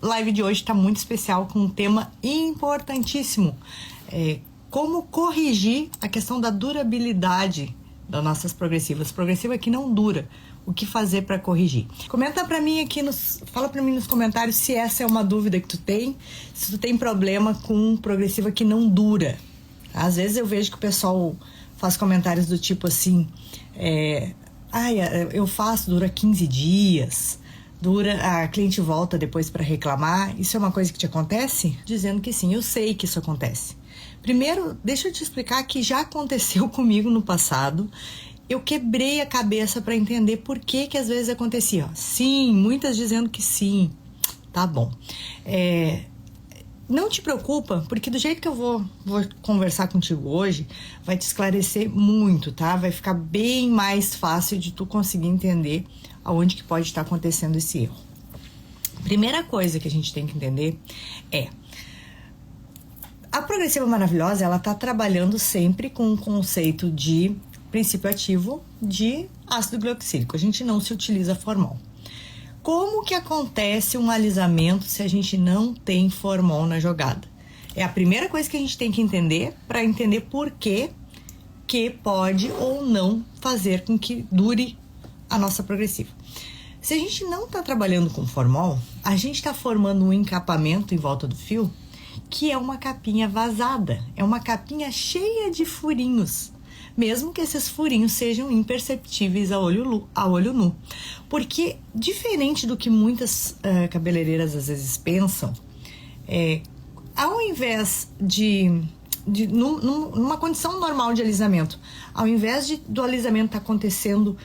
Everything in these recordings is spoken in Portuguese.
A live de hoje está muito especial com um tema importantíssimo. Como corrigir a questão da durabilidade das nossas progressivas. Progressiva que não dura. O que fazer para corrigir? Comenta para mim aqui, fala para mim nos comentários se essa é uma dúvida que tu tem, se tu tem problema com progressiva que não dura. Às vezes eu vejo que o pessoal faz comentários do tipo assim, eu faço, dura 15 dias, a cliente volta depois para reclamar. Isso é uma coisa que te acontece? Dizendo que sim, eu sei que isso acontece. Primeiro, deixa eu te explicar que já aconteceu comigo no passado. Eu quebrei a cabeça para entender por que às vezes acontecia. Sim, muitas dizendo que sim. Tá bom. Não te preocupa, porque do jeito que eu vou conversar contigo hoje, vai te esclarecer muito, tá? Vai ficar bem mais fácil de tu conseguir entender aonde que pode estar acontecendo esse erro. Primeira coisa que a gente tem que entender a progressiva maravilhosa, ela tá trabalhando sempre com o conceito de princípio ativo de ácido glioxílico. A gente não se utiliza formol. Como que acontece um alisamento se a gente não tem formol na jogada? É a primeira coisa que a gente tem que entender para entender por que pode ou não fazer com que dure a nossa progressiva. Se a gente não está trabalhando com formol, a gente está formando um encapamento em volta do fio que é uma capinha vazada, é uma capinha cheia de furinhos, mesmo que esses furinhos sejam imperceptíveis a olho nu. Porque, diferente do que muitas cabeleireiras às vezes pensam, ao invés numa condição normal de alisamento, ao invés do alisamento estar acontecendo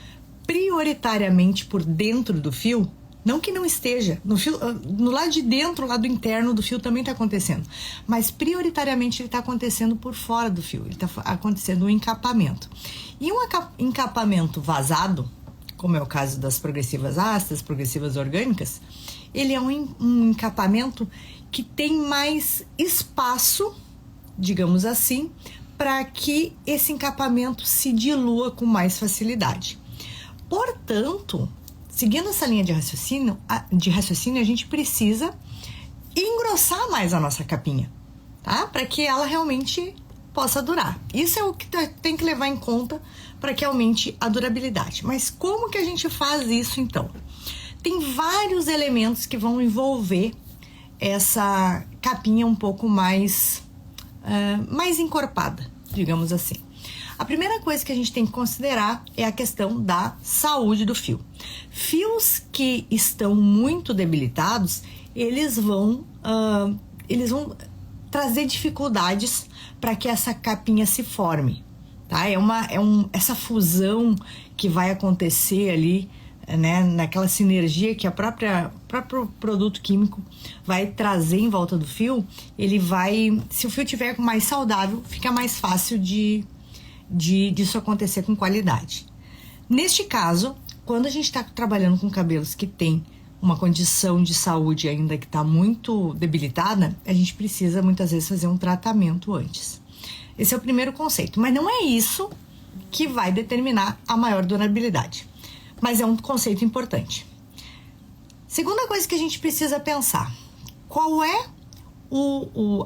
prioritariamente por dentro do fio, não que não esteja, no lado de dentro, lado interno do fio também está acontecendo, mas prioritariamente ele está acontecendo por fora do fio, ele está acontecendo um encapamento. E um encapamento vazado, como é o caso das progressivas ácidas, progressivas orgânicas, ele é um encapamento que tem mais espaço, digamos assim, para que esse encapamento se dilua com mais facilidade. Portanto, seguindo essa linha de raciocínio, a gente precisa engrossar mais a nossa capinha, tá? Para que ela realmente possa durar. Isso é o que tem que levar em conta para que aumente a durabilidade. Mas como que a gente faz isso, então? Tem vários elementos que vão envolver essa capinha um pouco mais encorpada, digamos assim. A primeira coisa que a gente tem que considerar é a questão da saúde do fio. Fios que estão muito debilitados, eles vão trazer dificuldades para que essa capinha se forme, tá? Essa fusão que vai acontecer ali, né, naquela sinergia que o próprio produto químico vai trazer em volta do fio, se o fio tiver mais saudável, fica mais fácil disso acontecer com qualidade. Neste caso, quando a gente está trabalhando com cabelos que tem uma condição de saúde ainda que está muito debilitada, a gente precisa muitas vezes fazer um tratamento antes. Esse é o primeiro conceito, mas não é isso que vai determinar a maior durabilidade, mas é um conceito importante. Segunda coisa que a gente precisa pensar, qual é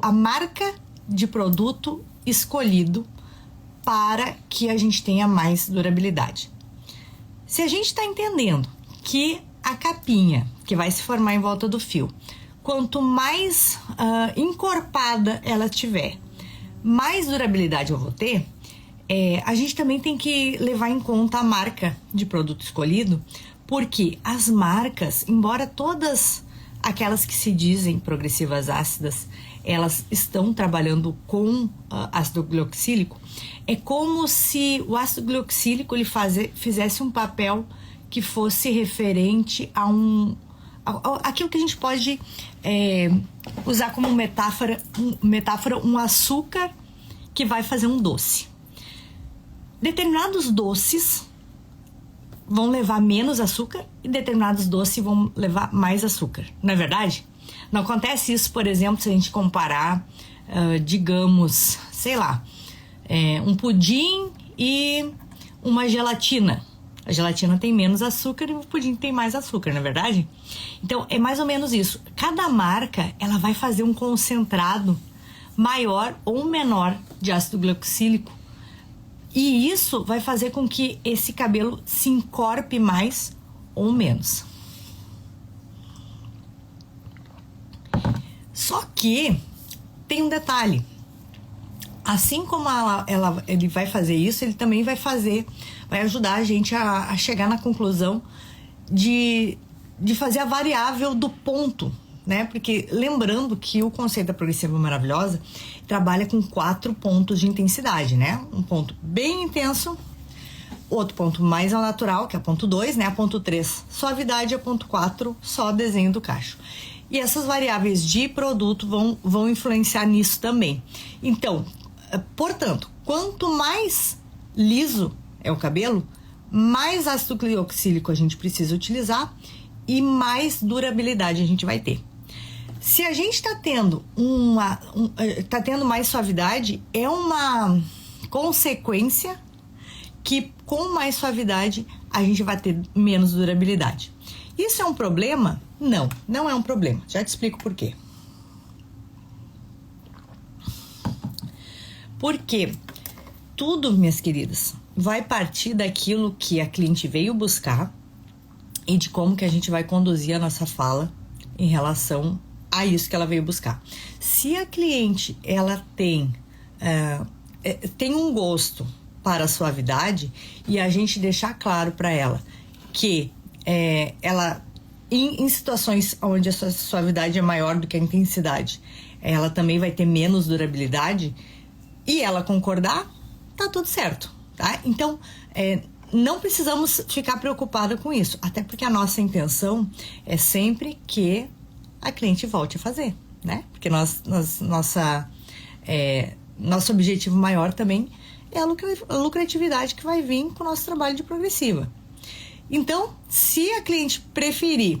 a marca de produto escolhido para que a gente tenha mais durabilidade. Se a gente está entendendo que a capinha que vai se formar em volta do fio, quanto mais encorpada ela tiver, mais durabilidade eu vou ter, a gente também tem que levar em conta a marca de produto escolhido, porque as marcas, embora todas aquelas que se dizem progressivas ácidas, elas estão trabalhando com ácido glioxílico, é como se o ácido glioxílico ele fizesse um papel que fosse referente a aquilo que a gente pode usar como metáfora, um açúcar que vai fazer um doce. Determinados doces vão levar menos açúcar e determinados doces vão levar mais açúcar, não é verdade? Não acontece isso, por exemplo, se a gente comparar, digamos, sei lá, um pudim e uma gelatina. A gelatina tem menos açúcar e o pudim tem mais açúcar, não é verdade? Então, é mais ou menos isso. Cada marca, ela vai fazer um concentrado maior ou menor de ácido glicosílico. E isso vai fazer com que esse cabelo se encorpe mais ou menos. Só que tem um detalhe. Assim como ele vai fazer isso, ele também vai ajudar a gente a chegar na conclusão de fazer a variável do ponto, né? Porque lembrando que o conceito da progressiva maravilhosa trabalha com 4 pontos de intensidade, né? Um ponto bem intenso, outro ponto mais ao natural, que é ponto 2, né? Ponto 3, suavidade, a ponto 4, só desenho do cacho. E essas variáveis de produto vão influenciar nisso também. Então, portanto, quanto mais liso é o cabelo, mais ácido glicoxílico a gente precisa utilizar e mais durabilidade a gente vai ter. Se a gente está tendo mais suavidade, é uma consequência que com mais suavidade a gente vai ter menos durabilidade. Isso é um problema? Não, não é um problema. Já te explico por quê. Porque tudo, minhas queridas, vai partir daquilo que a cliente veio buscar e de como que a gente vai conduzir a nossa fala em relação a isso que ela veio buscar. Se a cliente ela tem um gosto para a suavidade e a gente deixar claro para ela que ela em situações onde a suavidade é maior do que a intensidade, ela também vai ter menos durabilidade e ela concordar, tá tudo certo, tá? Então, não precisamos ficar preocupada com isso, até porque a nossa intenção é sempre que a cliente volte a fazer, né? Porque nosso objetivo maior também é a lucratividade que vai vir com o nosso trabalho de progressiva. Então, se a cliente preferir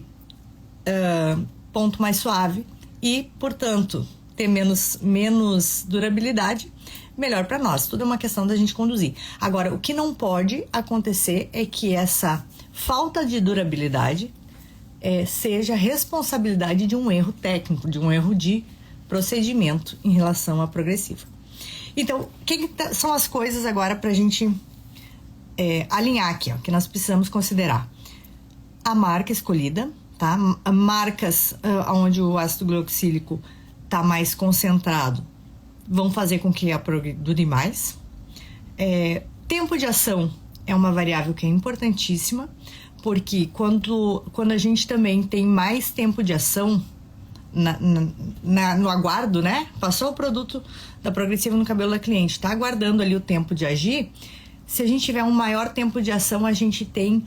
ponto mais suave e, portanto, ter menos durabilidade, melhor para nós. Tudo é uma questão da gente conduzir. Agora, o que não pode acontecer é que essa falta de durabilidade seja responsabilidade de um erro técnico, de um erro de procedimento em relação à progressiva. Então, o que são as coisas agora para a gente alinhar aqui, ó, que nós precisamos considerar? A marca escolhida, tá? Marcas onde o ácido glicosílico está mais concentrado vão fazer com que a prog dure mais. Tempo de ação é uma variável que é importantíssima, porque quando a gente também tem mais tempo de ação no aguardo, né? Passou o produto da progressiva no cabelo da cliente, está aguardando ali o tempo de agir. Se a gente tiver um maior tempo de ação, a gente tem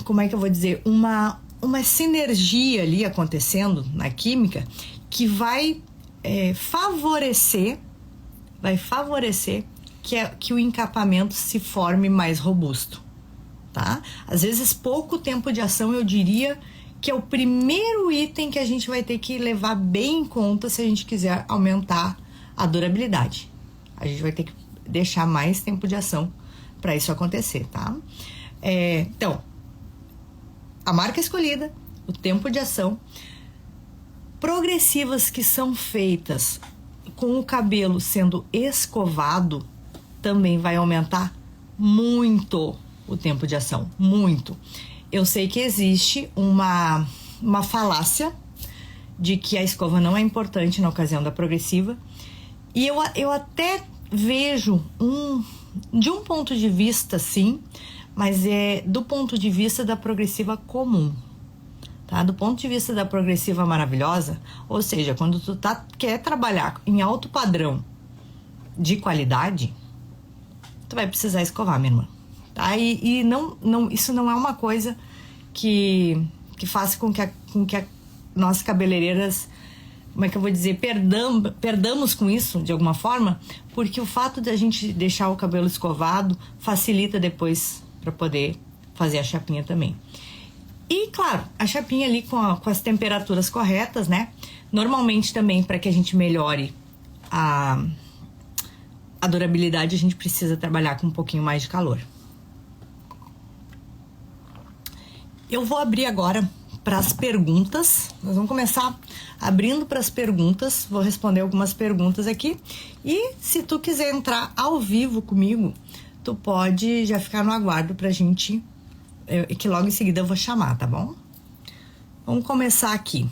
como é que eu vou dizer? Uma sinergia ali acontecendo na química que vai favorecer que o encapamento se forme mais robusto, tá? Às vezes, pouco tempo de ação, eu diria que é o primeiro item que a gente vai ter que levar bem em conta se a gente quiser aumentar a durabilidade. A gente vai ter que deixar mais tempo de ação para isso acontecer, tá? Então, a marca escolhida, o tempo de ação, progressivas que são feitas com o cabelo sendo escovado, também vai aumentar muito o tempo de ação, muito. Eu sei que existe uma falácia de que a escova não é importante na ocasião da progressiva, e eu até vejo de um ponto de vista, sim, mas é do ponto de vista da progressiva comum, tá? Do ponto de vista da progressiva maravilhosa, ou seja, quando tu quer trabalhar em alto padrão de qualidade, tu vai precisar escovar, minha irmã, tá? E isso não é uma coisa que faça com que nós cabeleireiras, como é que eu vou dizer, perdamos com isso de alguma forma, porque o fato de a gente deixar o cabelo escovado facilita depois para poder fazer a chapinha também. E claro, a chapinha ali com as temperaturas corretas, né? Normalmente também para que a gente melhore a durabilidade a gente precisa trabalhar com um pouquinho mais de calor. Eu vou abrir agora para as perguntas. Nós vamos começar abrindo para as perguntas. Vou responder algumas perguntas aqui. E se tu quiser entrar ao vivo comigo, tu pode já ficar no aguardo pra gente, que logo em seguida eu vou chamar, tá bom? Vamos começar aqui.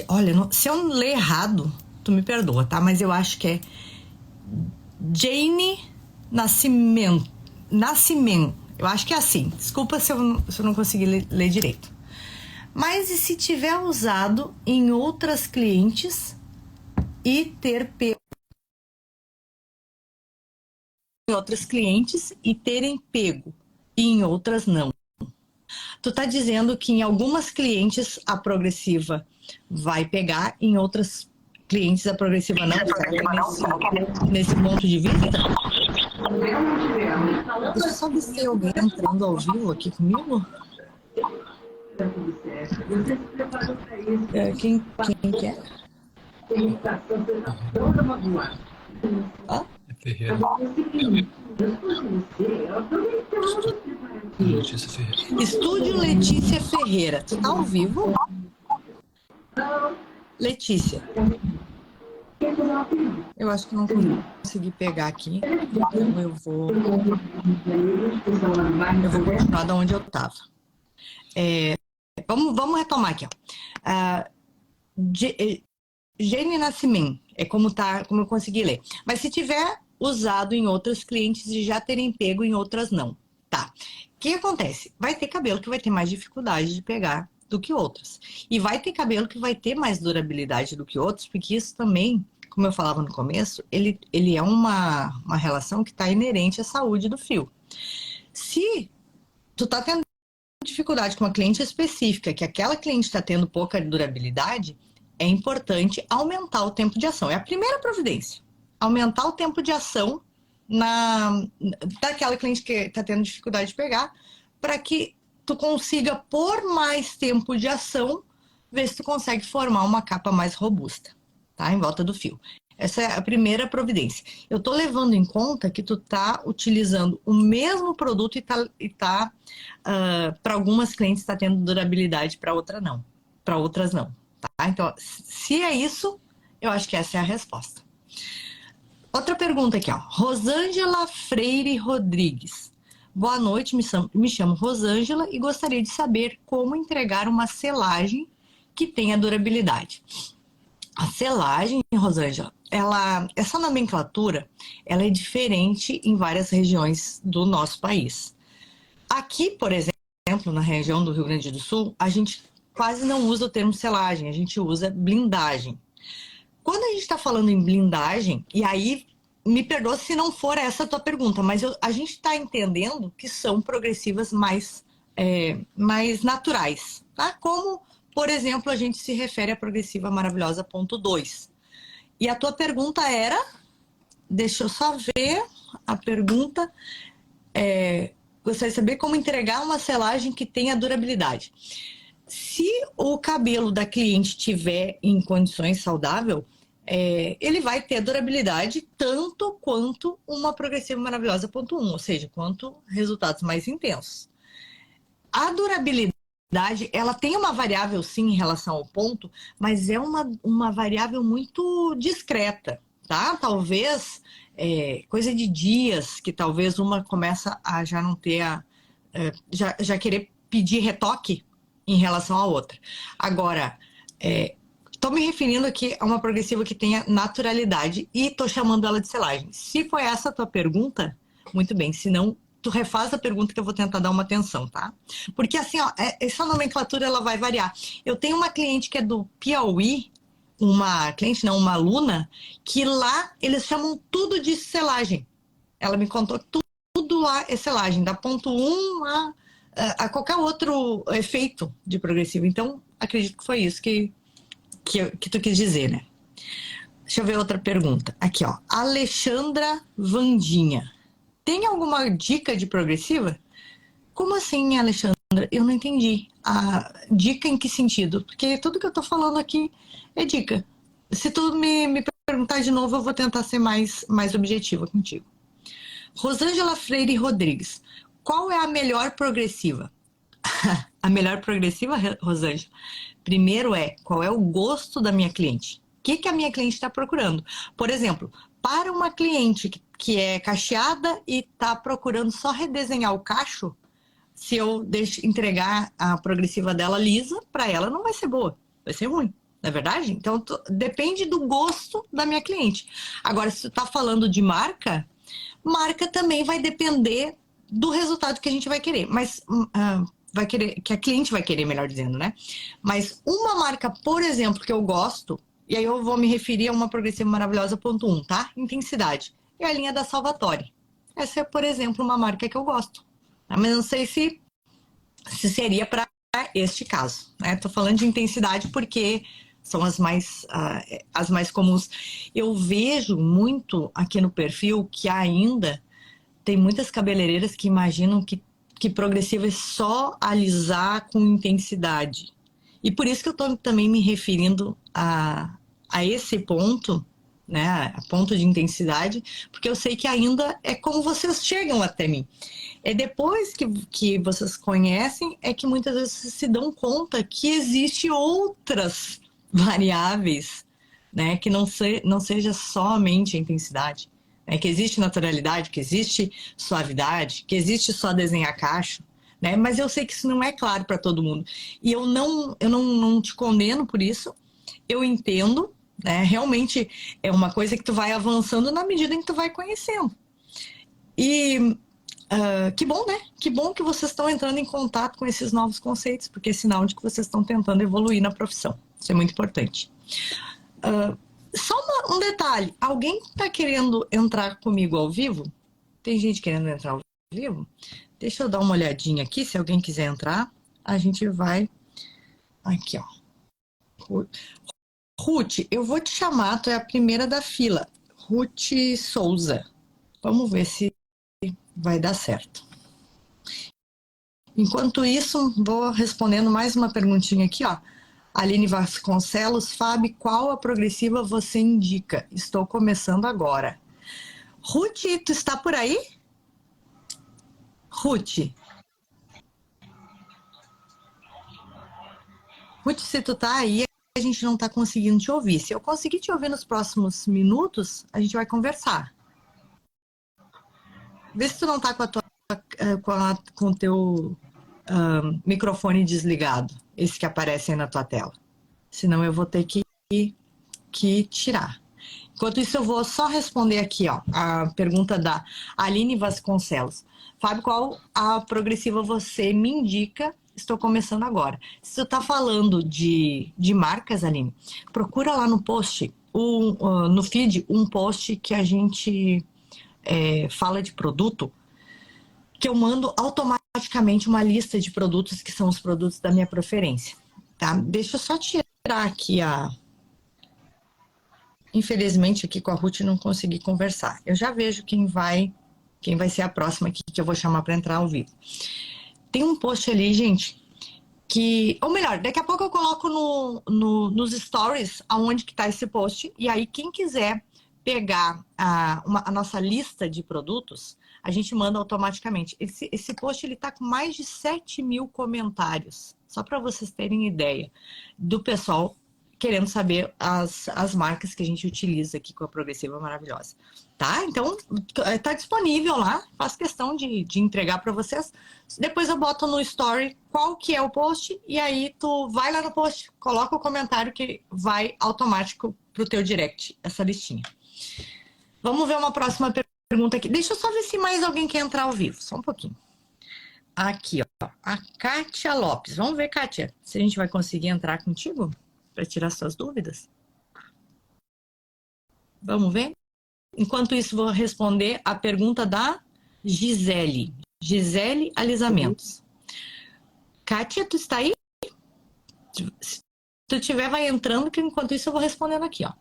Olha, se eu ler errado, tu me perdoa, tá? Mas eu acho que é Jane Nascimento. Eu acho que é assim. Desculpa se eu não consegui ler direito. Mas e se tiver usado em outras clientes e ter pego em outras clientes e terem pego e em outras não? Tu tá dizendo que em algumas clientes a progressiva vai pegar, em outras clientes a progressiva não? Nesse ponto de vista? Deixa eu só ver se tem alguém entrando ao vivo aqui comigo. Quem que é? Ferreira. Letícia Ferreira. Estúdio Letícia Ferreira. Tu tá ao vivo? Letícia. Eu acho que não consegui pegar aqui. Então eu vou continuar de onde eu tava. Vamos retomar aqui, ó. Jane Nascimento, como eu consegui ler. Mas se tiver usado em outros clientes e já terem pego em outras não, tá? O que acontece? Vai ter cabelo que vai ter mais dificuldade de pegar do que outros. E vai ter cabelo que vai ter mais durabilidade do que outros, porque isso também, como eu falava no começo, ele é uma relação que está inerente à saúde do fio. Se tu tá tendo dificuldade com uma cliente específica, que aquela cliente está tendo pouca durabilidade, é importante aumentar o tempo de ação. É a primeira providência. Aumentar o tempo de ação daquela cliente que está tendo dificuldade de pegar, para que tu consiga, por mais tempo de ação, ver se tu consegue formar uma capa mais robusta, tá? Em volta do fio. Essa é a primeira providência. Eu tô levando em conta que tu tá utilizando o mesmo produto e tá para algumas clientes está tendo durabilidade, para outras não. Tá? Então, se é isso, eu acho que essa é a resposta. Outra pergunta aqui, ó. Rosângela Freire Rodrigues. Boa noite, me chamo Rosângela e gostaria de saber como entregar uma selagem que tenha durabilidade. A selagem, Rosângela, essa nomenclatura, ela é diferente em várias regiões do nosso país. Aqui, por exemplo, na região do Rio Grande do Sul, a gente quase não usa o termo selagem, a gente usa blindagem. Quando a gente está falando em blindagem, e aí, me perdoa se não for essa a tua pergunta, mas a gente está entendendo que são progressivas mais naturais, tá? Como, por exemplo, a gente se refere à progressiva maravilhosa ponto 2. E a tua pergunta era, deixa eu só ver a pergunta, gostaria de saber como entregar uma selagem que tenha durabilidade. Se o cabelo da cliente estiver em condições saudáveis, ele vai ter durabilidade tanto quanto uma progressiva maravilhosa ponto 1, ou seja, quanto resultados mais intensos. A durabilidade, ela tem uma variável sim em relação ao ponto, mas é uma variável muito discreta, tá? Talvez coisa de dias, que talvez uma começa a já não ter já querer pedir retoque em relação à outra. Agora, estou me referindo aqui a uma progressiva que tenha naturalidade e estou chamando ela de selagem. Se foi essa a tua pergunta, muito bem. Se não, tu refaz a pergunta que eu vou tentar dar uma atenção, tá? Porque assim, ó, essa nomenclatura ela vai variar. Eu tenho uma cliente que é do Piauí, uma aluna, que lá eles chamam tudo de selagem. Ela me contou que tudo lá é selagem, da ponto 1 a qualquer outro efeito de progressivo. Então, acredito que foi isso que tu quis dizer, né? Deixa eu ver outra pergunta. Aqui, ó. Alexandra Vandinha. Tem alguma dica de progressiva? Como assim, Alexandra? Eu não entendi. A dica em que sentido? Porque tudo que eu tô falando aqui é dica. Se tu me perguntar de novo, eu vou tentar ser mais objetiva contigo. Rosângela Freire Rodrigues, qual é a melhor progressiva? A melhor progressiva, Rosângela, primeiro qual é o gosto da minha cliente? O que a minha cliente está procurando? Por exemplo, para uma cliente que é cacheada e está procurando só redesenhar o cacho, se eu entregar a progressiva dela lisa, para ela não vai ser boa, vai ser ruim, não é verdade? Então, depende do gosto da minha cliente. Agora, se tu está falando de marca também vai depender do resultado que a gente vai querer, mas vai querer, que a cliente vai querer, melhor dizendo, né? Mas uma marca, por exemplo, que eu gosto, e aí eu vou me referir a uma progressiva maravilhosa ponto 1, tá? Intensidade. É a linha da Salvatore. Essa é, por exemplo, uma marca que eu gosto. Mas não sei se seria para este caso, né? Tô falando de intensidade porque são as mais comuns. Eu vejo muito aqui no perfil que ainda tem muitas cabeleireiras que imaginam que progressiva é só alisar com intensidade. E por isso que eu estou também me referindo a esse ponto, né, a ponto de intensidade, porque eu sei que ainda é como vocês chegam até mim. É depois que vocês conhecem, é que muitas vezes se dão conta que existe outras variáveis, né, que não seja somente a intensidade, né, que existe naturalidade, que existe suavidade, que existe só desenhar cacho, né, mas eu sei que isso não é claro para todo mundo. E eu não te condeno por isso, eu entendo, né, realmente é uma coisa que tu vai avançando na medida em que tu vai conhecendo. E que bom, né? Que bom que vocês estão entrando em contato com esses novos conceitos, porque é sinal de que vocês estão tentando evoluir na profissão. Isso é muito importante. Só um detalhe. Alguém está querendo entrar comigo ao vivo? Tem gente querendo entrar ao vivo? Deixa eu dar uma olhadinha aqui. Se alguém quiser entrar, a gente vai... Aqui, ó. Ruth, eu vou te chamar. Tu é a primeira da fila. Ruth Souza. Vamos ver se vai dar certo. Enquanto isso, vou respondendo mais uma perguntinha aqui, ó. Aline Vasconcelos, Fábio, qual a progressiva você indica? Estou começando agora. Ruth, tu está por aí? Ruth, se tu tá aí, a gente não tá conseguindo te ouvir. Se eu conseguir te ouvir nos próximos minutos, a gente vai conversar. Vê se tu não tá com o teu microfone desligado, esse que aparece aí na tua tela. Senão eu vou ter que tirar. Enquanto isso, eu vou só responder aqui, ó, a pergunta da Aline Vasconcelos. Fábio, qual a progressiva você me indica? Estou começando agora. Se tu tá falando de marcas, Aline, procura lá no post, no feed, um post que a gente fala de produto, que eu mando automaticamente uma lista de produtos que são os produtos da minha preferência, tá? Deixa eu só tirar aqui Infelizmente, aqui com a Ruth não consegui conversar. Eu já vejo quem vai ser a próxima aqui que eu vou chamar para entrar ao vivo. Tem um post ali, gente, ou melhor, daqui a pouco eu coloco nos stories aonde que tá esse post, e aí quem quiser pegar a nossa lista de produtos, a gente manda automaticamente. Esse post ele tá com mais de 7.000 comentários, só para vocês terem ideia do pessoal querendo saber as marcas que a gente utiliza aqui com a Progressiva Maravilhosa, tá? Então, tá disponível lá, faço questão de entregar para vocês. Depois eu boto no story qual que é o post, e aí tu vai lá no post, coloca o comentário que vai automático pro teu direct, essa listinha. Vamos ver uma próxima pergunta aqui. Deixa eu só ver se mais alguém quer entrar ao vivo, só um pouquinho. Aqui, ó, a Kátia Lopes. Vamos ver, Kátia, se a gente vai conseguir entrar contigo para tirar suas dúvidas. Vamos ver? Enquanto isso, vou responder a pergunta da Gisele. Gisele Alisamentos. Kátia, tu está aí? Se tu tiver, vai entrando, que enquanto isso eu vou respondendo aqui, ó.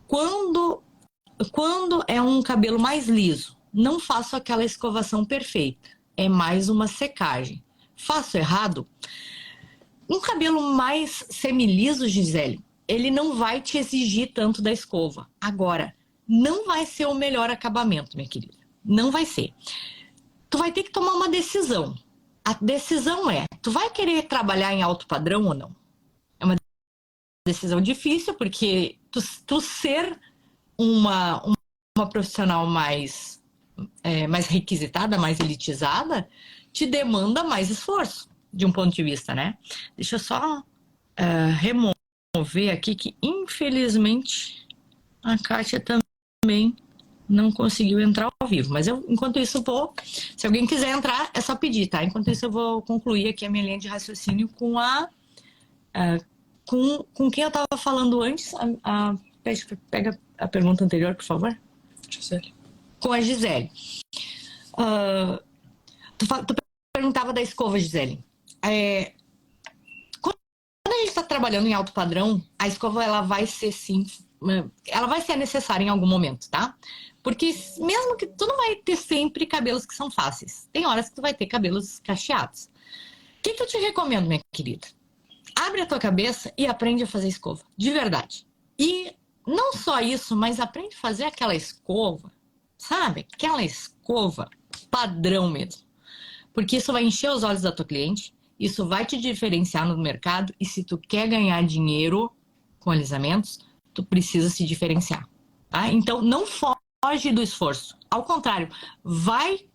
Quando é um cabelo mais liso, não faço aquela escovação perfeita. É mais uma secagem. Faço errado? Um cabelo mais semiliso, Gisele, ele não vai te exigir tanto da escova. Agora, não vai ser o melhor acabamento, minha querida. Não vai ser. Tu vai ter que tomar uma decisão. A decisão é, tu vai querer trabalhar em alto padrão ou não? É uma decisão difícil, porque tu ser uma profissional mais requisitada, mais elitizada, te demanda mais esforço, de um ponto de vista, né? Deixa eu só remover aqui, que infelizmente a Kátia também não conseguiu entrar ao vivo. Mas eu, enquanto isso, se alguém quiser entrar, é só pedir, tá? Enquanto isso, eu vou concluir aqui a minha linha de raciocínio com com quem eu estava falando antes. Pega a pergunta anterior, por favor. Gisele. Com a Gisele. Tu perguntava da escova, Gisele. Quando a gente está trabalhando em alto padrão, a escova ela vai ser sim, ela vai ser necessária em algum momento, tá? Porque mesmo que tu não vai ter sempre cabelos que são fáceis, tem horas que tu vai ter cabelos cacheados. O que eu te recomendo, minha querida? Abre a tua cabeça e aprende a fazer escova, de verdade. E não só isso, mas aprende a fazer aquela escova, sabe? Aquela escova padrão mesmo. Porque isso vai encher os olhos da tua cliente, isso vai te diferenciar no mercado, e se tu quer ganhar dinheiro com alisamentos, tu precisa se diferenciar, tá? Então, não foge do esforço. Ao contrário, vai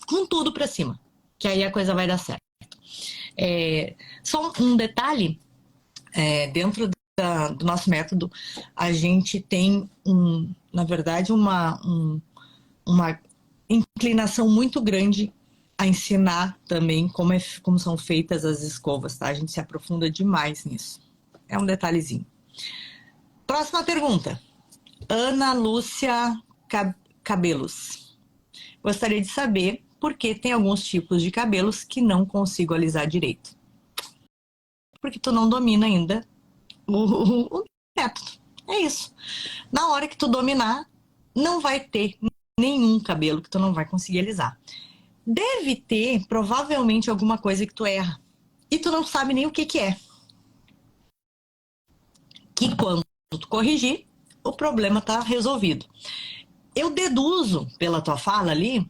com tudo pra cima, que aí a coisa vai dar certo. Só um detalhe, dentro do nosso método, a gente tem, na verdade, uma inclinação muito grande a ensinar também como são feitas as escovas, tá? A gente se aprofunda demais nisso. É um detalhezinho. Próxima pergunta. Ana Lúcia Cabelos. Gostaria de saber por que tem alguns tipos de cabelos que não consigo alisar direito. Porque tu não domina ainda o método. É isso. Na hora que tu dominar, não vai ter nenhum cabelo que tu não vai conseguir alisar. Deve ter, provavelmente, alguma coisa que tu erra. E tu não sabe nem o que é. Que quando tu corrigir, o problema tá resolvido. Eu deduzo, pela tua fala ali,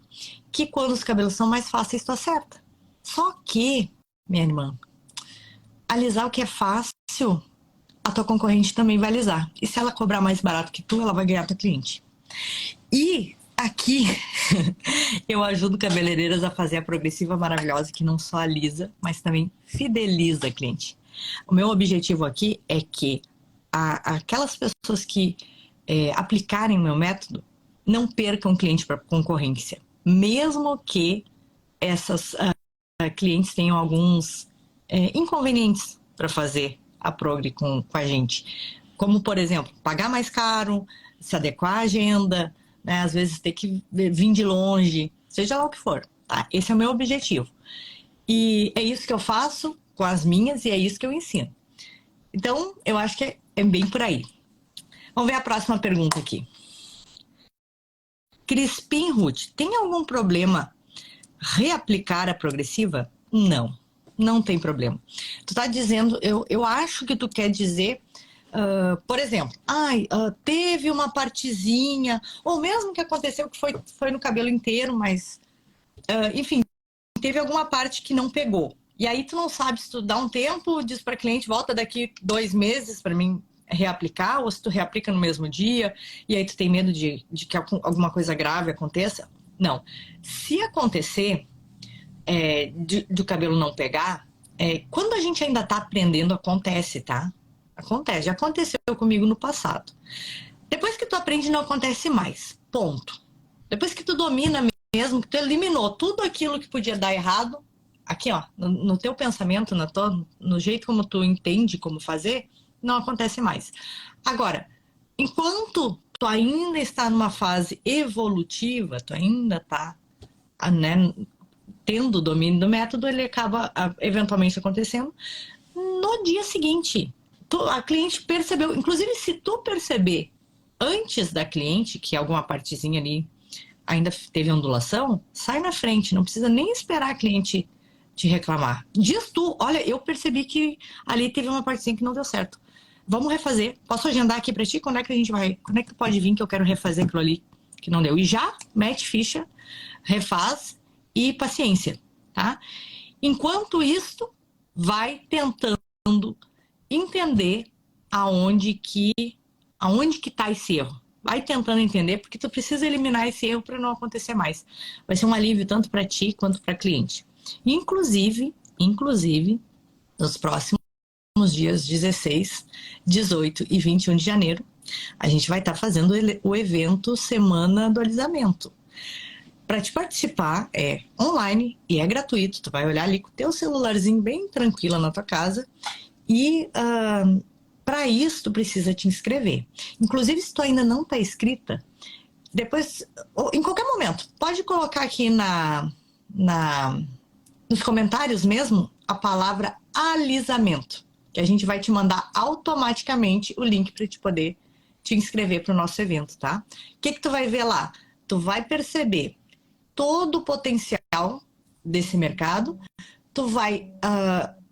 que quando os cabelos são mais fáceis, tu acerta. Só que, minha irmã, alisar o que é fácil, a tua concorrente também vai alisar. E se ela cobrar mais barato que tu, ela vai ganhar tua cliente. E aqui eu ajudo cabeleireiras a fazer a progressiva maravilhosa, que não só alisa, mas também fideliza a cliente. O meu objetivo aqui é que aquelas pessoas que aplicarem o meu método não percam cliente para concorrência, mesmo que essas clientes tenham alguns inconvenientes para fazer a progre com a gente. Como, por exemplo, pagar mais caro, se adequar à agenda, né? Às vezes ter que vir de longe, seja lá o que for. Tá? Esse é o meu objetivo. E é isso que eu faço com as minhas e é isso que eu ensino. Então, eu acho que é bem por aí. Vamos ver a próxima pergunta aqui. Crispim Ruth, tem algum problema reaplicar a progressiva? Não, não tem problema. Tu tá dizendo, eu acho que tu quer dizer, por exemplo, teve uma partezinha, ou mesmo que aconteceu que foi no cabelo inteiro, mas, enfim, teve alguma parte que não pegou. E aí tu não sabe se tu dá um tempo, diz para cliente, volta daqui 2 meses para mim reaplicar, ou se tu reaplica no mesmo dia, e aí tu tem medo de que alguma coisa grave aconteça. Não. Se acontecer de o cabelo não pegar, quando a gente ainda tá aprendendo, acontece, tá? Acontece. Já aconteceu comigo no passado. Depois que tu aprende, não acontece mais. Ponto. Depois que tu domina mesmo, que tu eliminou tudo aquilo que podia dar errado, aqui, ó, no teu pensamento, no jeito como tu entende como fazer, não acontece mais. Agora, enquanto tu ainda está numa fase evolutiva, tu ainda está, né, tendo o domínio do método, ele acaba eventualmente acontecendo no dia seguinte. A cliente percebeu, inclusive se tu perceber antes da cliente que alguma partezinha ali ainda teve ondulação, sai na frente, não precisa nem esperar a cliente te reclamar. Diz tu, olha, eu percebi que ali teve uma partezinha que não deu certo. vamos refazer. Posso agendar aqui pra ti? Quando é que tu pode vir que eu quero refazer aquilo ali que não deu? E já mete ficha, refaz e paciência, tá? Enquanto isto, vai tentando entender aonde que tá esse erro. Vai tentando entender, porque tu precisa eliminar esse erro para não acontecer mais. Vai ser um alívio tanto para ti quanto para cliente. Inclusive, nos próximos dias 16, 18 e 21 de janeiro, a gente vai estar fazendo o evento Semana do Alisamento. Para te participar é online e é gratuito. Tu vai olhar ali com o teu celularzinho bem tranquila na tua casa e para isso tu precisa te inscrever. Inclusive, se tu ainda não está inscrita, depois, em qualquer momento, pode colocar aqui nos comentários mesmo a palavra alisamento, que a gente vai te mandar automaticamente o link para te poder te inscrever para o nosso evento, tá? O que tu vai ver lá? Tu vai perceber todo o potencial desse mercado.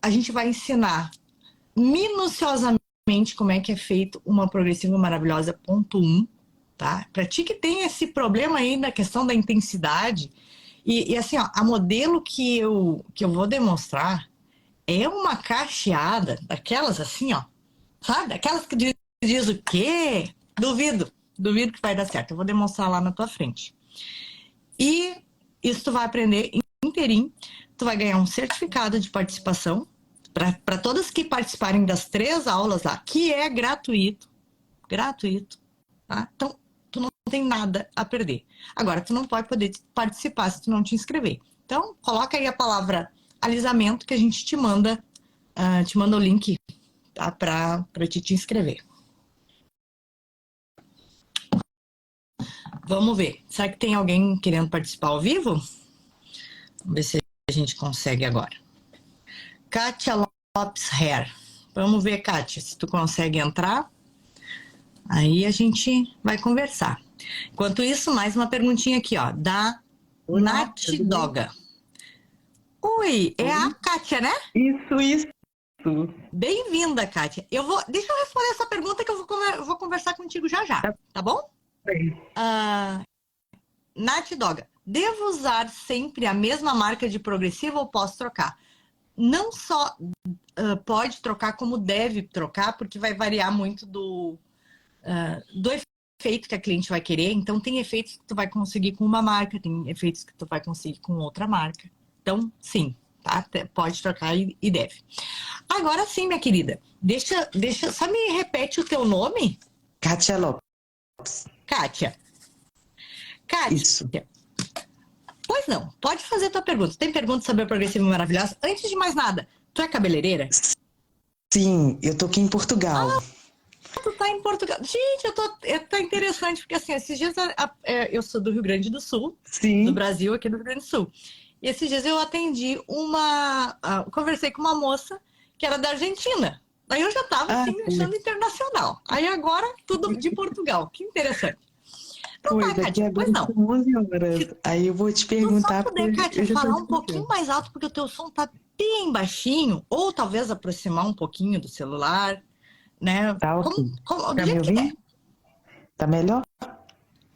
A gente vai ensinar minuciosamente como é que é feito uma progressiva maravilhosa ponto 1, tá? Para ti que tem esse problema aí na questão da intensidade, e assim, ó, a modelo que eu vou demonstrar é uma cacheada, daquelas assim, ó, sabe? Daquelas que diz o quê? Duvido que vai dar certo. Eu vou demonstrar lá na tua frente. E isso tu vai aprender inteirinho. Tu vai ganhar um certificado de participação para todas que participarem das 3 aulas lá, que é gratuito, tá? Então, tu não tem nada a perder. Agora, tu não pode poder participar se tu não te inscrever. Então, coloca aí a palavra alisamento que a gente te manda o link, tá? Para te inscrever. Vamos ver. Será que tem alguém querendo participar ao vivo? Vamos ver se a gente consegue agora. Kátia Lopes Hair. Vamos ver, Kátia, se tu consegue entrar. Aí a gente vai conversar. Enquanto isso, mais uma perguntinha aqui, ó, da Nath Doga. Oi, é a Kátia, né? Isso. Bem-vinda, Kátia. Deixa eu responder essa pergunta que eu vou conversar contigo já, tá bom? Nath Doga, devo usar sempre a mesma marca de progressiva ou posso trocar? Não só pode trocar, como deve trocar, porque vai variar muito do efeito que a cliente vai querer. Então, tem efeitos que tu vai conseguir com uma marca, tem efeitos que tu vai conseguir com outra marca. Então, sim, tá? Pode trocar e deve. Agora sim, minha querida, só me repete o teu nome? Kátia Lopes. Kátia. Isso. Pois não, pode fazer tua pergunta. Tem pergunta sobre a Progressiva Maravilhosa? Antes de mais nada, tu é cabeleireira? Sim, eu tô aqui em Portugal. Tu tá em Portugal. Gente, tá interessante, porque assim, esses dias eu sou do Rio Grande do Sul, Sim. do Brasil, aqui do Rio Grande do Sul. E esses dias eu atendi conversei com uma moça que era da Argentina. Daí eu já tava assim, achando internacional. Aí agora, tudo de Portugal. Que interessante. Então tá, Kátia, pois não. 11 horas. Aí eu vou te perguntar... Se só puder, Kátia, falar um pouquinho mais alto, porque o teu som tá bem baixinho, ou talvez aproximar um pouquinho do celular, né? Tá ok. Tá me ouvindo? Tá melhor?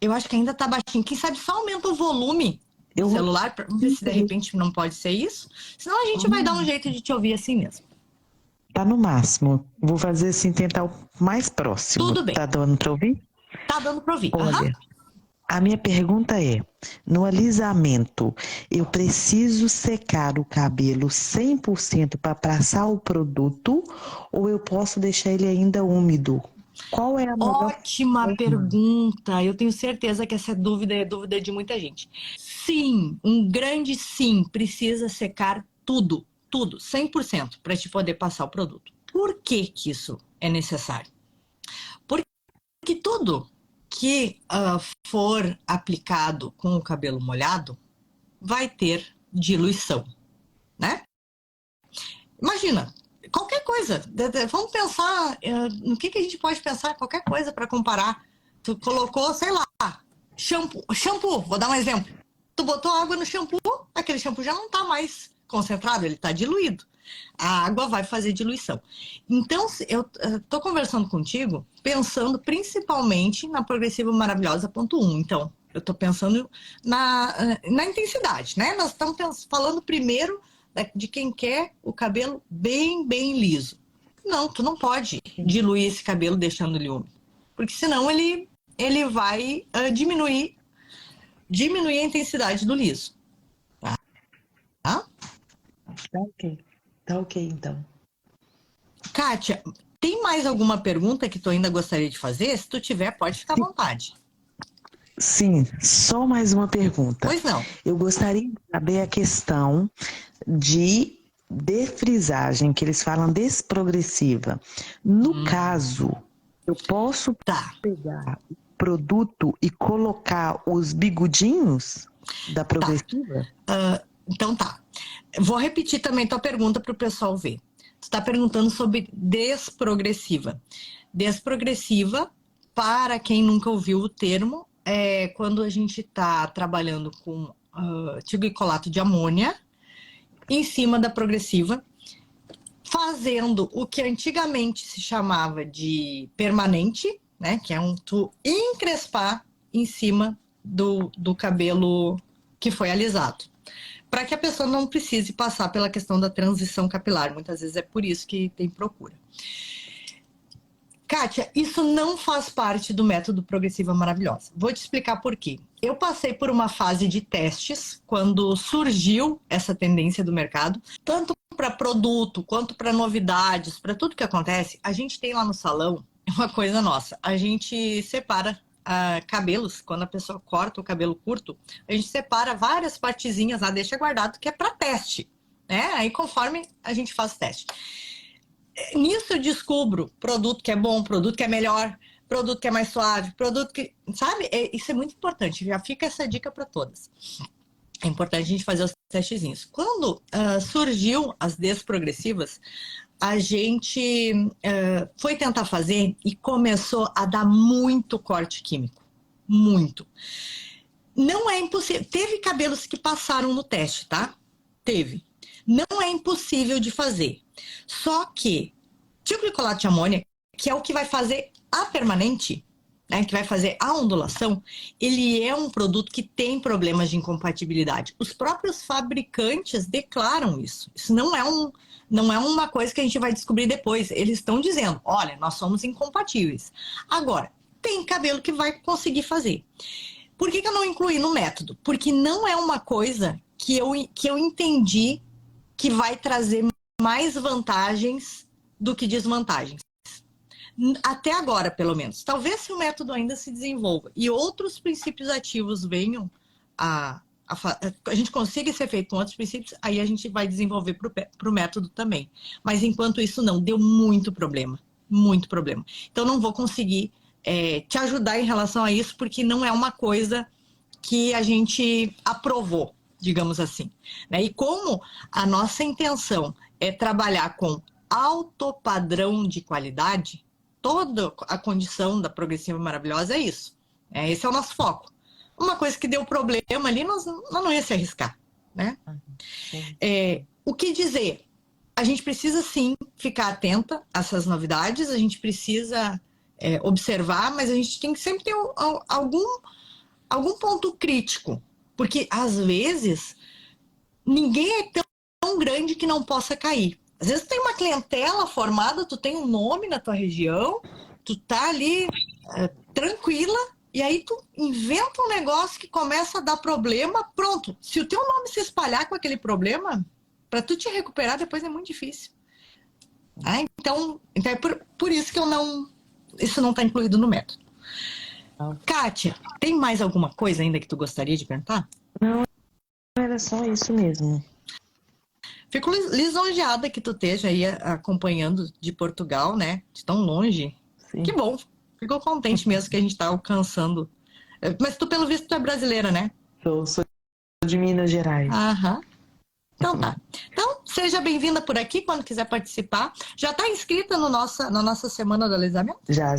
Eu acho que ainda tá baixinho. Quem sabe só aumenta o volume do celular, pra ver se de repente não pode ser isso. Senão a gente vai dar um jeito de te ouvir assim mesmo. Tá no máximo. Vou fazer assim, tentar o mais próximo. Tudo bem. Tá dando pra ouvir? Tá dando pra ouvir. Olha, a minha pergunta é, no alisamento, eu preciso secar o cabelo 100% para passar o produto ou eu posso deixar ele ainda úmido? Qual é a melhor? Ótima pergunta. Eu tenho certeza que essa dúvida é dúvida de muita gente. Sim, um grande sim. Precisa secar tudo, 100%, para te poder passar o produto. Por que que isso é necessário? Porque tudo que for aplicado com o cabelo molhado vai ter diluição, né? Imagina, qualquer coisa. Vamos pensar no que a gente pode pensar, qualquer coisa para comparar. Tu colocou, sei lá, shampoo, vou dar um exemplo. Tu botou água no shampoo, aquele shampoo já não está mais concentrado, ele está diluído. A água vai fazer diluição. Então, eu estou conversando contigo pensando principalmente na Progressiva Maravilhosa ponto 1. Então, eu estou pensando na intensidade, né? Nós estamos falando primeiro de quem quer o cabelo bem, bem liso. Não, tu não pode diluir esse cabelo deixando ele úmido, porque senão ele vai diminuir a intensidade do liso. Tá? Tá ok. Tá ok, então. Kátia, tem mais alguma pergunta que tu ainda gostaria de fazer? Se tu tiver, pode ficar à vontade. Sim, só mais uma pergunta. Pois não. Eu gostaria de saber a questão de defrisagem, que eles falam desprogressiva. No caso, eu posso pegar o produto e colocar os bigodinhos da progressiva? Então tá. Vou repetir também tua pergunta para o pessoal ver. Tu está perguntando sobre desprogressiva. Desprogressiva, para quem nunca ouviu o termo, é quando a gente está trabalhando com tioglicolato de amônia em cima da progressiva, fazendo o que antigamente se chamava de permanente, né? Que é tu encrespar em cima do cabelo que foi alisado, para que a pessoa não precise passar pela questão da transição capilar. Muitas vezes é por isso que tem procura. Kátia, isso não faz parte do método Progressiva Maravilhosa. Vou te explicar por quê. Eu passei por uma fase de testes quando surgiu essa tendência do mercado, tanto para produto quanto para novidades, para tudo que acontece. A gente tem lá no salão uma coisa nossa, a gente separa cabelos, quando a pessoa corta o cabelo curto, a gente separa várias partezinhas lá, deixa guardado, que é para teste, né? Aí conforme a gente faz teste. Nisso eu descubro produto que é bom, produto que é melhor, produto que é mais suave, produto que... Sabe? Isso é muito importante, já fica essa dica para todas. É importante a gente fazer os testezinhos. Quando surgiu as desprogressivas, a gente foi tentar fazer e começou a dar muito corte químico. Muito. Não é impossível. Teve cabelos que passaram no teste, tá? Teve. Não é impossível de fazer. Só que tioglicolato de amônia, que é o que vai fazer a permanente, né, que vai fazer a ondulação, ele é um produto que tem problemas de incompatibilidade. Os próprios fabricantes declaram isso. Isso não é uma coisa que a gente vai descobrir depois. Eles estão dizendo, olha, nós somos incompatíveis. Agora, tem cabelo que vai conseguir fazer. Por que eu não incluí no método? Porque não é uma coisa que eu entendi que vai trazer mais vantagens do que desvantagens. Até agora, pelo menos. Talvez se o método ainda se desenvolva e outros princípios ativos venham a gente consiga esse efeito com outros princípios, aí a gente vai desenvolver para o método também. Mas enquanto isso não, deu muito problema. Muito problema. Então não vou conseguir te ajudar em relação a isso, porque não é uma coisa que a gente aprovou, digamos assim, né? E como a nossa intenção é trabalhar com alto padrão de qualidade, toda a condição da Progressiva Maravilhosa é isso. Esse é o nosso foco. Uma coisa que deu problema ali, nós não ia se arriscar, né? O que dizer? A gente precisa sim ficar atenta a essas novidades, a gente precisa observar, mas a gente tem que sempre ter algum ponto crítico, porque às vezes ninguém é tão grande que não possa cair. Às vezes tu tem uma clientela formada, tu tem um nome na tua região, tu tá ali tranquila, e aí tu inventa um negócio que começa a dar problema, pronto. Se o teu nome se espalhar com aquele problema, para tu te recuperar depois é muito difícil. Então é por isso que isso não está incluído no método. Kátia, tem mais alguma coisa ainda que tu gostaria de perguntar? Não, era só isso mesmo. Fico lisonjeada que tu esteja aí acompanhando de Portugal, né? De tão longe. Sim. Que bom. Fico contente mesmo que a gente está alcançando. Mas tu, pelo visto, tu é brasileira, né? Sou de Minas Gerais. Aham. Então tá. Então, seja bem-vinda por aqui quando quiser participar. Já está inscrita na nossa Semana do Alisamento? Já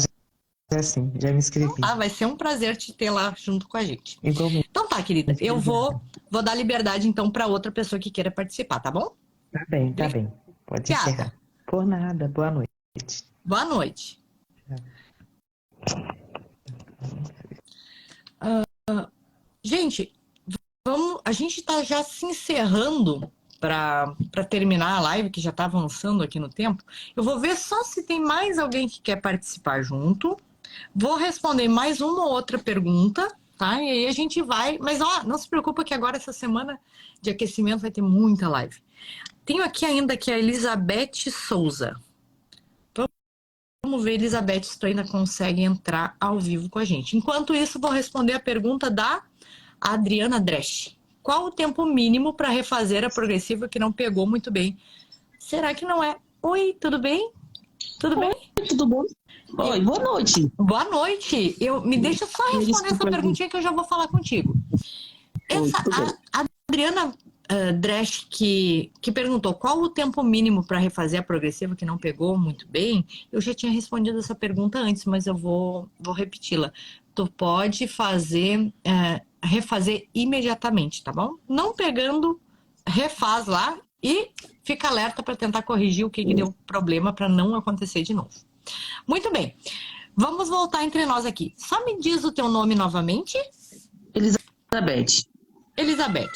sim. Já me inscrevi. Então, vai ser um prazer te ter lá junto com a gente. Igualmente. Então tá, querida. Eu vou dar liberdade, então, para outra pessoa que queira participar, tá bom? Tá bem, tá bem. Pode encerrar. Por nada. Boa noite. Boa noite. Gente, a gente está já se encerrando para terminar a live, que já está avançando aqui no tempo. Eu vou ver só se tem mais alguém que quer participar junto. Vou responder mais uma ou outra pergunta, tá? E aí a gente vai... Mas, não se preocupa que agora, essa semana de aquecimento, vai ter muita live. Tenho aqui ainda que a Elizabeth Souza. Vamos ver, Elizabeth, se tu ainda consegue entrar ao vivo com a gente. Enquanto isso, vou responder a pergunta da Adriana Dresch. Qual o tempo mínimo para refazer a progressiva que não pegou muito bem? Será que não é? Oi, tudo bem? Tudo bem? Tudo bom? Oi, boa noite. Boa noite. Me deixa só responder essa perguntinha que eu já vou falar contigo. A Adriana Dresch, que perguntou qual o tempo mínimo para refazer a progressiva que não pegou muito bem, eu já tinha respondido essa pergunta antes, mas eu vou repeti-la. Tu pode refazer imediatamente, tá bom? Não pegando, refaz lá e fica alerta para tentar corrigir o que deu problema para não acontecer de novo. Muito bem. Vamos voltar entre nós aqui. Só me diz o teu nome novamente. Elizabeth. Elizabeth,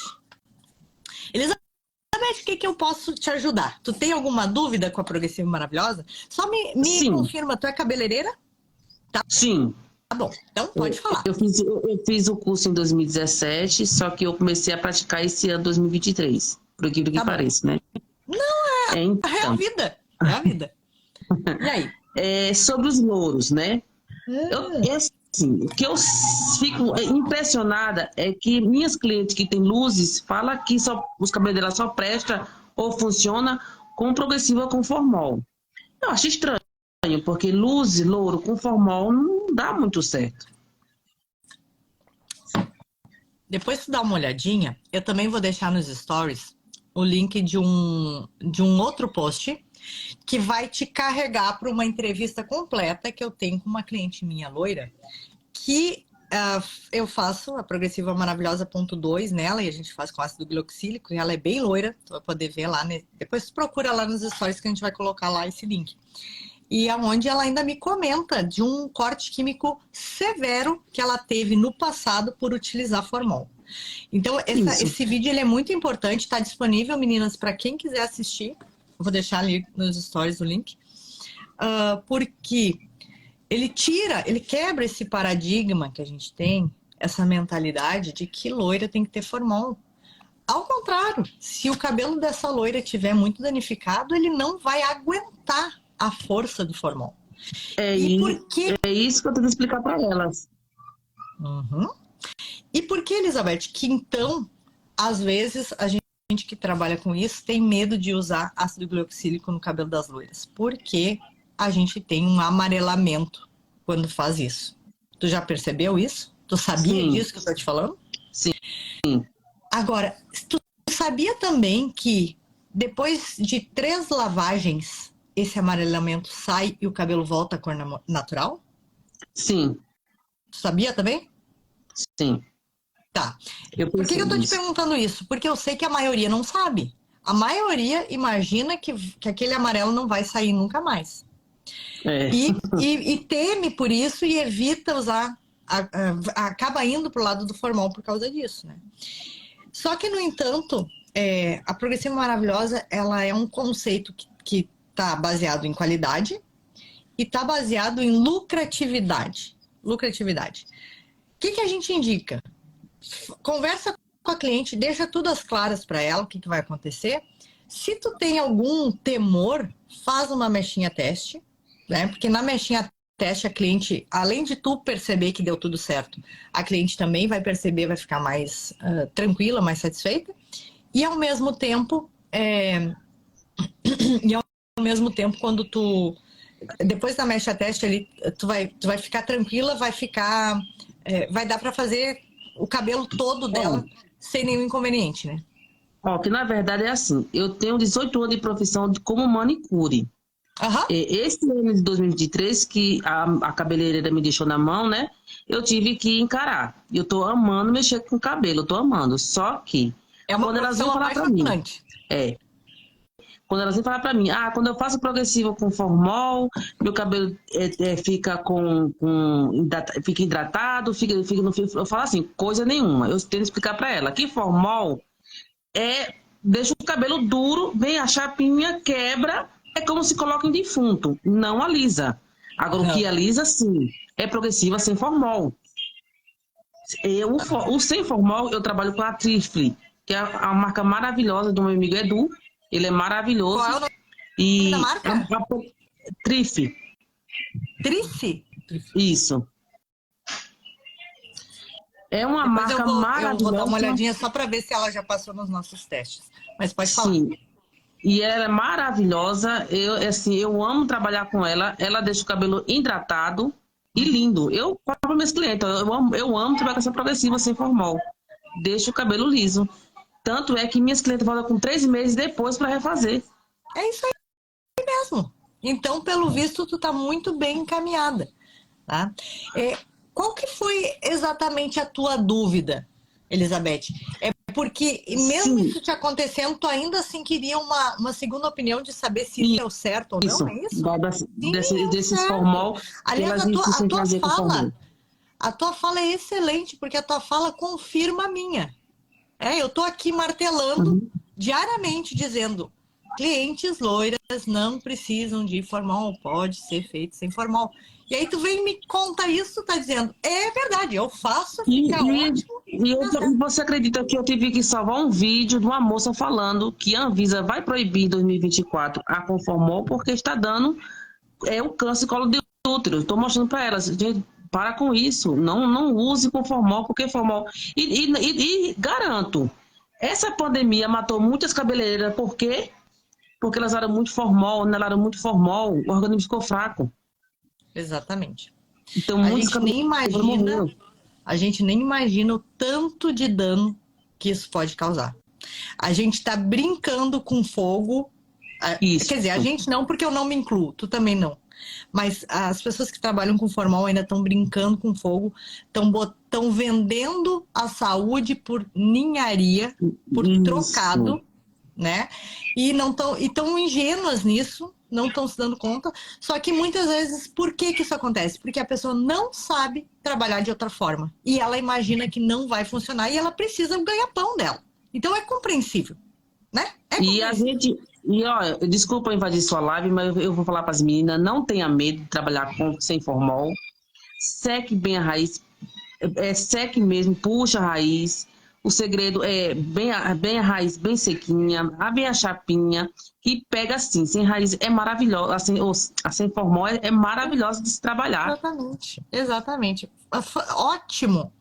o que eu posso te ajudar? Tu tem alguma dúvida com a Progressiva Maravilhosa? Só me confirma, tu é cabeleireira? Tá. Sim. Tá bom, então pode falar. Eu fiz o curso em 2017, só que eu comecei a praticar esse ano 2023, por aquilo que pareça, né? Não, então, é a vida. É a vida. E aí? Sobre os louros, né? Assim, o que eu fico impressionada é que minhas clientes que têm luzes falam que os cabelos dela só presta ou funciona com progressiva com formol. Eu acho estranho, porque luz, louro com formol não dá muito certo. Depois tu dá uma olhadinha, eu também vou deixar nos stories o link de um outro post que vai te carregar para uma entrevista completa que eu tenho com uma cliente minha loira, que eu faço a Progressiva Maravilhosa .2 nela, e a gente faz com ácido glicoxílico, e ela é bem loira, tu vai poder ver lá, né? Depois tu procura lá nos stories que a gente vai colocar lá esse link. E aonde ela ainda me comenta de um corte químico severo que ela teve no passado por utilizar formol. Então, esse vídeo ele é muito importante, está disponível, meninas, para quem quiser assistir. Eu vou deixar ali nos stories o link. Porque ele quebra esse paradigma que a gente tem, essa mentalidade de que loira tem que ter formol. Ao contrário, se o cabelo dessa loira estiver muito danificado, ele não vai aguentar a força do formol. É isso que eu tenho que explicar para elas. Uhum. E por que, Elizabeth, que então, às vezes, a gente que trabalha com isso tem medo de usar ácido glicoxílico no cabelo das loiras? Porque a gente tem um amarelamento quando faz isso. Tu já percebeu isso? Tu sabia disso que eu tô te falando? Sim. Agora, tu sabia também que depois de 3 lavagens, esse amarelamento sai e o cabelo volta à cor natural? Sim. Tu sabia também? Sim. Tá. Por que eu tô te perguntando isso? Porque eu sei que a maioria não sabe. A maioria imagina que aquele amarelo não vai sair nunca mais. E teme por isso e evita usar, acaba indo pro lado do formol por causa disso, né? Só que, no entanto, a Progressiva Maravilhosa, ela é um conceito que tá baseado em qualidade e tá baseado em lucratividade. O que a gente indica? Conversa com a cliente, deixa tudo às claras para ela, o que vai acontecer. Se tu tem algum temor, faz uma mechinha teste, né? Porque na mechinha teste a cliente, além de tu perceber que deu tudo certo, a cliente também vai perceber, vai ficar mais tranquila, mais satisfeita. E ao mesmo tempo, quando tu depois da mecha teste ali, tu vai ficar tranquila, vai dar para fazer o cabelo todo dela sem nenhum inconveniente, né? Que na verdade é assim, eu tenho 18 anos de profissão como manicure. Esse ano de 2023, que a cabeleireira me deixou na mão, né? Eu tive que encarar. Eu tô amando mexer com cabelo, eu tô amando. Só que quando elas vão falar para mim, quando ela sempre fala pra mim, quando eu faço progressiva com formol, meu cabelo fica fica hidratado, eu falo assim, coisa nenhuma. Eu tento explicar pra ela que formol deixa o cabelo duro, vem a chapinha, quebra, é como se coloca em defunto, não alisa. Agora, o que alisa, sim, é progressiva sem formol. O sem formol, eu trabalho com a Trifle, que é a marca maravilhosa do meu amigo Edu. Ele é maravilhoso. Qual é o nome da marca? Trifle. Trifle? Isso. É uma marca maravilhosa. Eu vou dar uma olhadinha só para ver se ela já passou nos nossos testes. Mas pode falar. Sim. E ela é maravilhosa. Eu amo trabalhar com ela. Ela deixa o cabelo hidratado e lindo. Eu falo para meus clientes, eu amo trabalhar com essa progressiva sem formol. Deixa o cabelo liso. Tanto é que minhas clientes voltam com 3 meses depois para refazer. É isso aí mesmo. Então, pelo visto, tu tá muito bem encaminhada, tá? Qual que foi exatamente a tua dúvida, Elizabeth? É porque, mesmo isso te acontecendo, tu ainda assim queria uma segunda opinião de saber se isso é o certo ou não, é isso? Desses formol. Aliás, a tua fala é excelente, porque a tua fala confirma a minha. Eu tô aqui martelando diariamente, dizendo, clientes loiras não precisam de formol, pode ser feito sem formol. E aí tu vem e me conta isso, tá dizendo, é verdade, eu faço, fica ótimo. E você acredita que eu tive que salvar um vídeo de uma moça falando que a Anvisa vai proibir em 2024 a Conformol porque está dando o câncer de colo de útero. Estou mostrando para elas, gente, para com isso, não use Conformol, porque formol... E garanto, essa pandemia matou muitas cabeleireiras, por quê? Porque elas eram muito formol, o organismo ficou fraco. Exatamente. Então, a gente nem imagina o tanto de dano que isso pode causar. A gente está brincando com fogo. Isso. Quer dizer, a gente não, porque eu não me incluo, tu também não. Mas as pessoas que trabalham com formol ainda estão brincando com fogo, estão vendendo a saúde por ninharia, por trocado, né? E estão ingênuas nisso, não estão se dando conta. Só que muitas vezes, por que isso acontece? Porque a pessoa não sabe trabalhar de outra forma. E ela imagina que não vai funcionar e ela precisa ganhar pão dela. Então é compreensível, né? E a gente... desculpa invadir sua live, mas eu vou falar para as meninas, não tenha medo de trabalhar sem formol. Seque bem a raiz. Seque mesmo, puxa a raiz. O segredo é bem a raiz bem sequinha, bem a chapinha, e pega assim, sem raiz é maravilhosa, assim, sem formol é maravilhosa de se trabalhar. Exatamente. Ótimo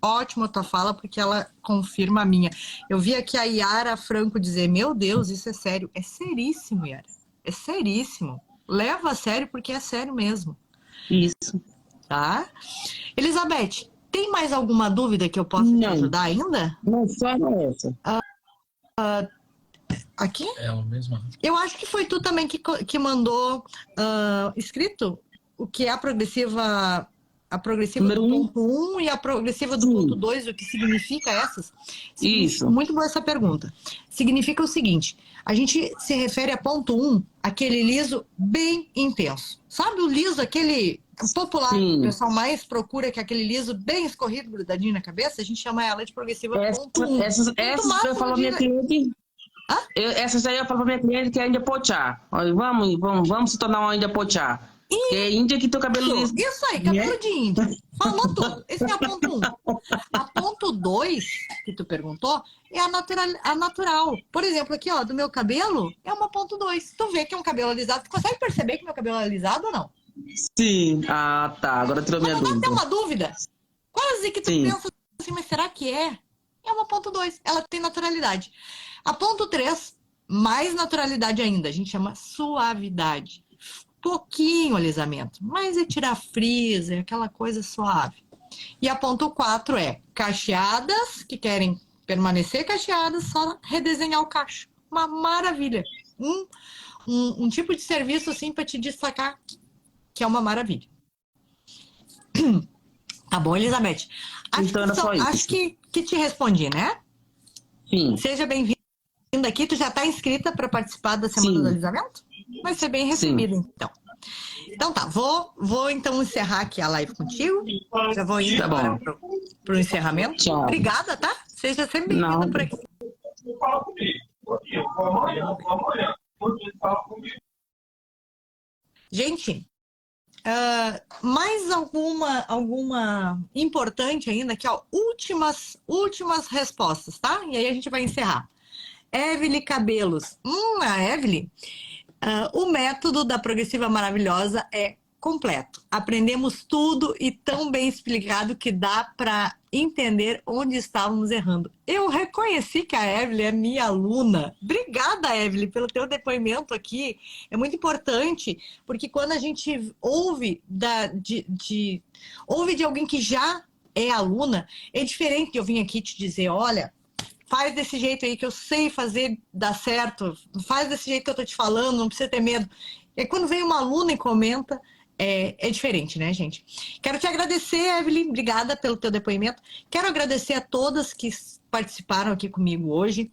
a tua fala, porque ela confirma a minha. Eu vi aqui a Yara Franco dizer, meu Deus, isso é sério. É seríssimo, Yara. É seríssimo. Leva a sério, porque é sério mesmo. Isso. Tá? Elizabeth, tem mais alguma dúvida que eu possa te ajudar ainda? Não, só essa. Aqui? É a mesma. Eu acho que foi tu também que mandou escrito o que é a progressiva do ponto 1 e a progressiva do ponto 2, o que significa essas? Isso. Muito boa essa pergunta. Significa o seguinte, a gente se refere a ponto 1, aquele liso bem intenso. Sabe o liso, aquele popular, que o pessoal mais procura, que é aquele liso bem escorrido, grudadinho na cabeça? A gente chama ela de progressiva ponto 1. Essas eu falo minha cliente... Essas aí eu falo pra minha cliente que é Índia Pochá. Vamos se tornar uma Índia Pochá. É Índia que tem o cabelo liso. Isso aí, cabelo de Índia. Falou tudo. Esse é a ponto 1. A ponto 2, que tu perguntou, é a natural. Por exemplo, aqui, ó, do meu cabelo, é uma ponto 2. Tu vê que é um cabelo alisado. Tu consegue perceber que meu cabelo é alisado ou não? Sim. Ah, tá. Agora tirou minha dúvida. Mas não dá uma dúvida? Quase que tu pensa assim, mas será que é? É uma ponto 2. Ela tem naturalidade. A ponto 3, mais naturalidade ainda. A gente chama suavidade. Pouquinho alisamento, mas é tirar frizz, é aquela coisa suave. E a ponto 4 é cacheadas, que querem permanecer cacheadas, só redesenhar o cacho. Uma maravilha. Um tipo de serviço assim para te destacar que é uma maravilha. Tá bom, Elizabeth? Acho que te respondi, né? Sim. Seja bem-vinda aqui, tu já está inscrita para participar da Semana Sim. do Alisamento? Vai ser bem recebida, então. Então tá, vou então encerrar aqui a live contigo. Já vou indo agora para o encerramento. Tchau. Obrigada, tá? Seja sempre bem-vinda por aqui. Gente, mais alguma importante ainda aqui, ó, últimas respostas, tá? E aí a gente vai encerrar. Evelyn Cabelos. A Evelyn, o método da Progressiva Maravilhosa é completo. Aprendemos tudo e tão bem explicado que dá para entender onde estávamos errando. Eu reconheci que a Evelyn é minha aluna. Obrigada, Evelyn, pelo teu depoimento aqui. É muito importante, porque quando a gente ouve ouve de alguém que já é aluna, é diferente de eu vir aqui te dizer, olha, faz desse jeito aí que eu sei fazer dar certo, faz desse jeito que eu tô te falando, não precisa ter medo. E aí, quando vem uma aluna e comenta, é diferente, né, gente? Quero te agradecer, Evelyn, obrigada pelo teu depoimento. Quero agradecer a todas que participaram aqui comigo hoje.